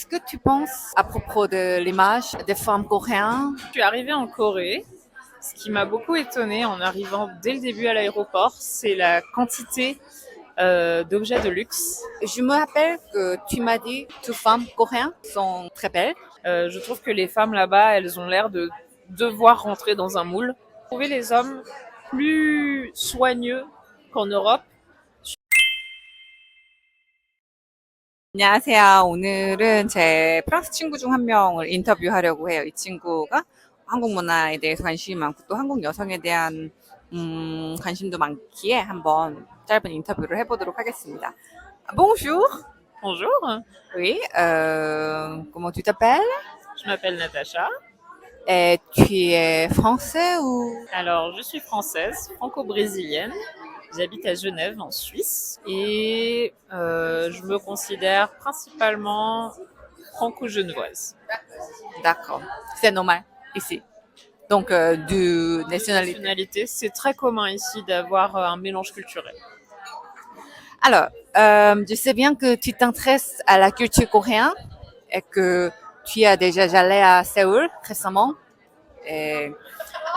Qu'est-ce que tu penses à propos de l'image des femmes coréennes? Je suis arrivée en Corée. Ce qui m'a beaucoup étonnée en arrivant dès le début à l'aéroport, c'est la quantité d'objets de luxe. Je me rappelle que tu m'as dit que les femmes coréennes sont très belles. Je trouve que les femmes là-bas, elles ont l'air de devoir rentrer dans un moule. Trouver les hommes plus soigneux qu'en Europe. 안녕하세요. 오늘은 제 프랑스 친구 중 한 명을 인터뷰하려고 해요. 이 친구가 한국 문화에 대해서 관심이 많고 또 한국 여성에 대한 관심도 많기에 한번 짧은 인터뷰를 해보도록 하겠습니다. Bonjour. Bonjour, Oui. Comment tu t'appelles? je m'appelle Natacha. Et tu es français ou? Alors, je suis française, franco-brésilienne. J'habite à Genève, en Suisse, et je me considère principalement franco-genevoise. D'accord. C'est normal ici. Donc, du nationalité. Nationalité, c'est très commun ici d'avoir un mélange culturel. Alors, je sais bien que tu t'intéresses à la culture coréenne et que tu as déjà allé à Séoul récemment. Et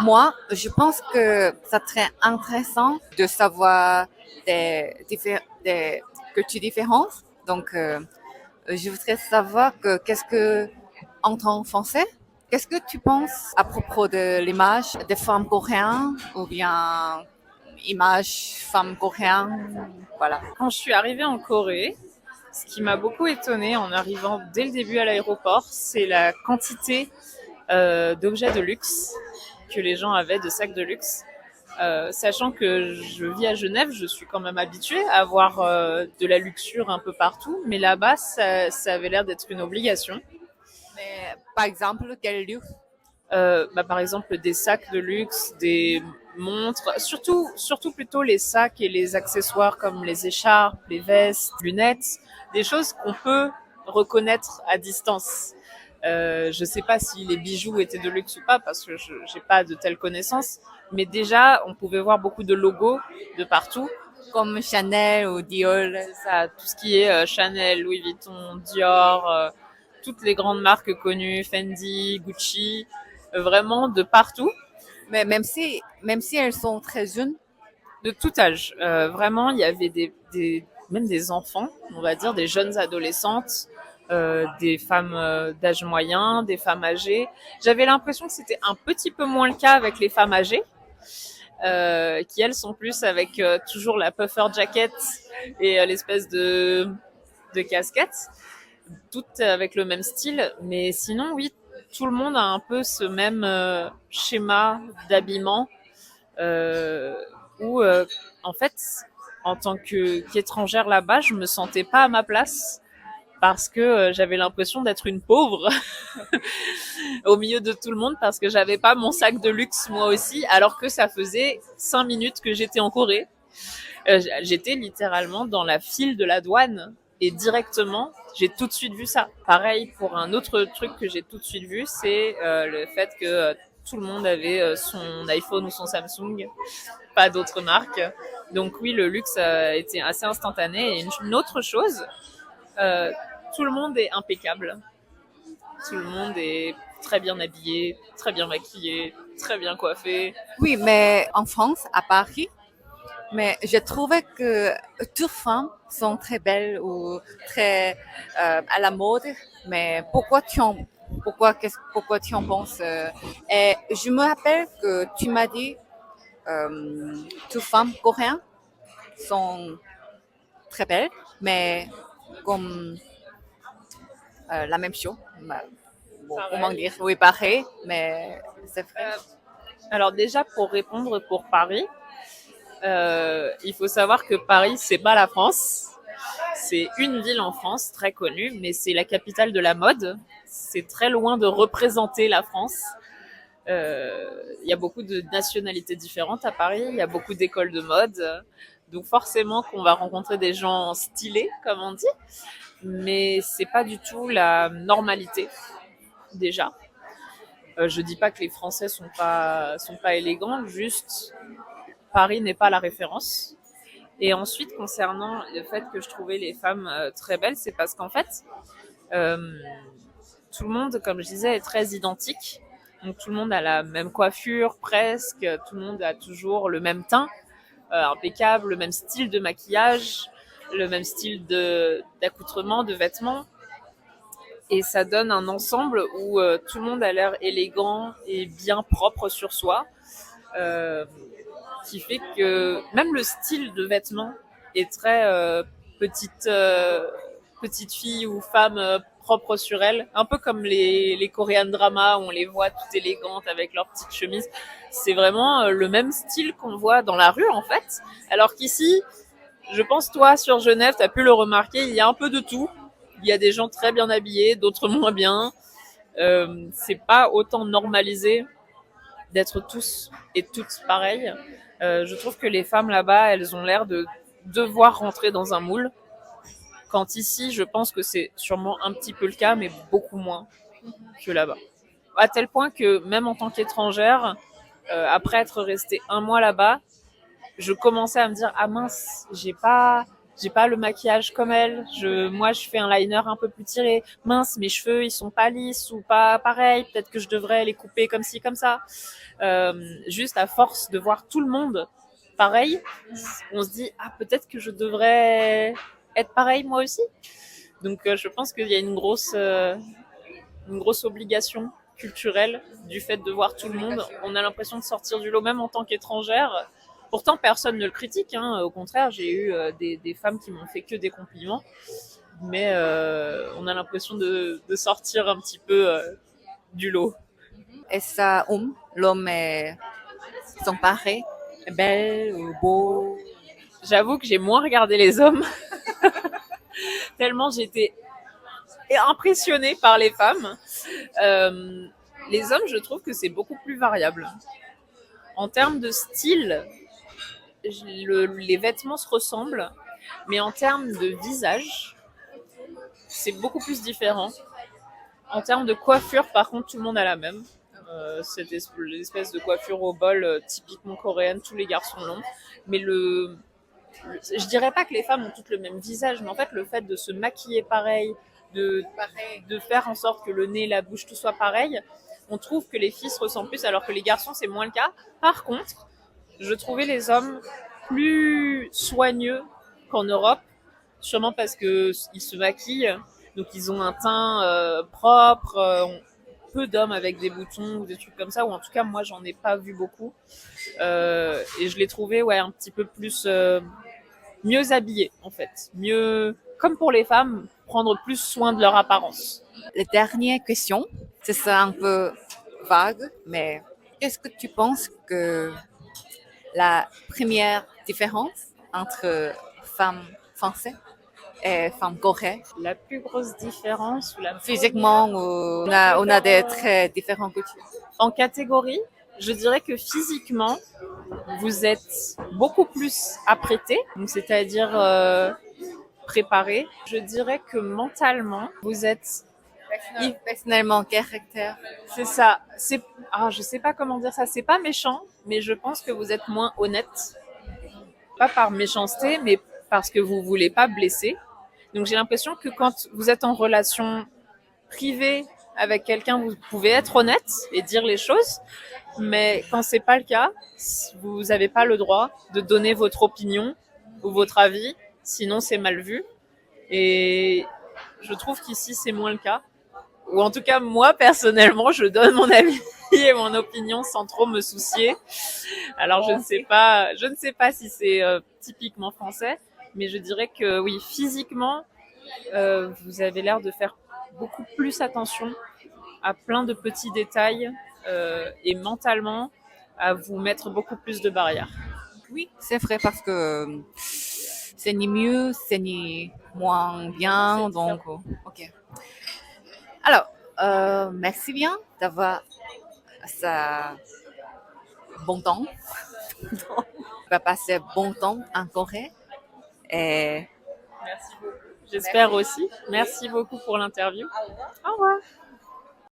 moi, je pense que ça serait intéressant de savoir des cultures différentes. Donc, je voudrais savoir qu'est-ce que, en tant que Français, qu'est-ce que tu penses à propos de l'image des femmes coréennes ou bien image femmes coréennes, voilà. Quand je suis arrivée en Corée, ce qui m'a beaucoup étonnée en arrivant dès le début à l'aéroport, c'est la quantité d'objets de luxe que les gens avaient, de sacs de luxe. Sachant que je vis à Genève, je suis quand même habituée à avoir de la luxure un peu partout, mais là-bas, ça avait l'air d'être une obligation. Mais par exemple, quel luxe? Par exemple, des sacs de luxe, des montres, surtout plutôt les sacs et les accessoires comme les écharpes, les vestes, lunettes, des choses qu'on peut reconnaître à distance. Je sais pas si les bijoux étaient de luxe ou pas parce que je j'ai pas de telles connaissances, mais déjà on pouvait voir beaucoup de logos de partout. Comme Chanel ou Dior. C'est ça, tout ce qui est Chanel, Louis Vuitton, Dior, toutes les grandes marques connues, Fendi, Gucci, vraiment de partout. Mais même si elles sont très jeunes. De tout âge. Vraiment, il y avait même des enfants, on va dire, des jeunes adolescentes, des femmes d'âge moyen, des femmes âgées. J'avais l'impression que c'était un petit peu moins le cas avec les femmes âgées, qui elles sont plus avec toujours la puffer jacket et l'espèce de casquette, toutes avec le même style. Mais sinon, oui, tout le monde a un peu ce même schéma d'habillement. Où en fait, en tant qu'étrangère là-bas, je me sentais pas à ma place parce que j'avais l'impression d'être une pauvre au milieu de tout le monde parce que j'avais pas mon sac de luxe moi aussi, alors que ça faisait 5 minutes que j'étais en Corée. J'étais littéralement dans la file de la douane et directement, j'ai tout de suite vu ça. Pareil pour un autre truc que j'ai tout de suite vu, c'est le fait que tout le monde avait son iPhone ou son Samsung, pas d'autres marques. Donc oui, le luxe a été assez instantané. Et une autre chose, euh, tout le monde est impeccable. Tout le monde est très bien habillé, très bien maquillé, très bien coiffé. Oui, mais en France, à Paris, mais j'ai trouvé que toutes femmes sont très belles ou très à la mode. Mais pourquoi tu en penses? Et je me rappelle que tu m'as dit toutes femmes coréennes sont très belles, mais comme la même chose. Bon, comment dire? Oui, pareil, mais c'est vrai. Alors déjà, pour répondre pour Paris, il faut savoir que Paris, c'est pas la France. C'est une ville en France très connue, mais c'est la capitale de la mode. C'est très loin de représenter la France. Il y a beaucoup de nationalités différentes à Paris, il y a beaucoup d'écoles de mode, donc forcément qu'on va rencontrer des gens stylés, comme on dit, mais c'est pas du tout la normalité déjà. Je dis pas que les Français sont pas élégants, juste Paris n'est pas la référence. Et ensuite, concernant le fait que je trouvais les femmes très belles, c'est parce qu'en fait, Euh, Tout le monde, comme je disais, est très identique. Donc tout le monde a la même coiffure presque, tout le monde a toujours le même teint, impeccable, le même style de maquillage, le même style d'accoutrement, de vêtements. Et ça donne un ensemble où tout le monde a l'air élégant et bien propre sur soi, euh, qui fait que même le style de vêtements est très petite, petite fille ou femme propre sur elle, un peu comme les Korean dramas où on les voit toutes élégantes avec leurs petites chemises. C'est vraiment le même style qu'on voit dans la rue en fait, alors qu'ici, je pense toi sur Genève, tu as pu le remarquer, il y a un peu de tout. Il y a des gens très bien habillés, d'autres moins bien. C'est pas autant normalisé d'être tous et toutes pareilles. Je trouve que les femmes là-bas, elles ont l'air de devoir rentrer dans un moule. Quand ici, je pense que c'est sûrement un petit peu le cas, mais beaucoup moins que là-bas. À tel point que même en tant qu'étrangère, après être restée un mois là-bas, je commençais à me dire ah mince, j'ai pas le maquillage comme elle. Moi, je fais un liner un peu plus tiré. Mince, mes cheveux, ils sont pas lisses ou pas pareils. Peut-être que je devrais les couper comme ci, comme ça. Juste à force de voir tout le monde pareil, on se dit ah peut-être que je devrais être pareil moi aussi. Donc je pense qu'il y a une grosse obligation culturelle du fait de voir tout le monde. On a l'impression de sortir du lot même en tant qu'étrangère. Pourtant, personne ne le critique. Hein. Au contraire, j'ai eu des femmes qui m'ont fait que des compliments. Mais on a l'impression de sortir un petit peu du lot. Et ça, l'homme est sont pareils, belle, beau. J'avoue que j'ai moins regardé les hommes, tellement j'étais impressionnée par les femmes. Les hommes, je trouve que c'est beaucoup plus variable. En termes de style, les vêtements se ressemblent, mais en termes de visage, c'est beaucoup plus différent. En termes de coiffure, par contre, tout le monde a la même. Cette espèce de coiffure au bol typiquement coréenne, tous les garçons l'ont. Mais je dirais pas que les femmes ont toutes le même visage, mais en fait, le fait de se maquiller pareil, de faire en sorte que le nez, la bouche, tout soit pareil, on trouve que les filles se ressemblent plus, alors que les garçons, c'est moins le cas. Par contre, je trouvais les hommes plus soigneux qu'en Europe, sûrement parce que ils se maquillent, donc ils ont un teint propre. Peu d'hommes avec des boutons ou des trucs comme ça, ou en tout cas moi j'en ai pas vu beaucoup. Et je l'ai trouvé ouais un petit peu plus mieux habillés en fait, mieux comme pour les femmes, prendre plus soin de leur apparence. La dernière question, c'est ça un peu vague, mais qu'est-ce que tu penses que la première différence entre femmes françaises et femmes coréennes? La plus grosse différence ou la Physiquement, on a des très différentes cultures. en catégorie, je dirais que physiquement, vous êtes beaucoup plus apprêté, donc c'est-à-dire préparé. Je dirais que mentalement, vous êtes Personnellement, caractère. c'est ça. Je sais pas comment dire ça. C'est pas méchant, mais je pense que vous êtes moins honnête. Pas par méchanceté, mais parce que vous voulez pas blesser. Donc j'ai l'impression que quand vous êtes en relation privée avec quelqu'un, vous pouvez être honnête et dire les choses. Mais quand c'est pas le cas, vous n'avez pas le droit de donner votre opinion ou votre avis, sinon c'est mal vu. Et je trouve qu'ici c'est moins le cas. Ou en tout cas moi personnellement, je donne mon avis et mon opinion sans trop me soucier. Alors je ne sais pas si c'est typiquement français, mais je dirais que oui, physiquement, vous avez l'air de faire beaucoup plus attention à plein de petits détails et mentalement à vous mettre beaucoup plus de barrières. Oui, c'est vrai parce que c'est ni mieux, c'est ni moins bien, donc ok. Alors, merci bien d'avoir ça bon temps. On va passer bon temps en Corée. Et Merci beaucoup. J'espère aussi. Merci beaucoup pour l'interview. Au revoir.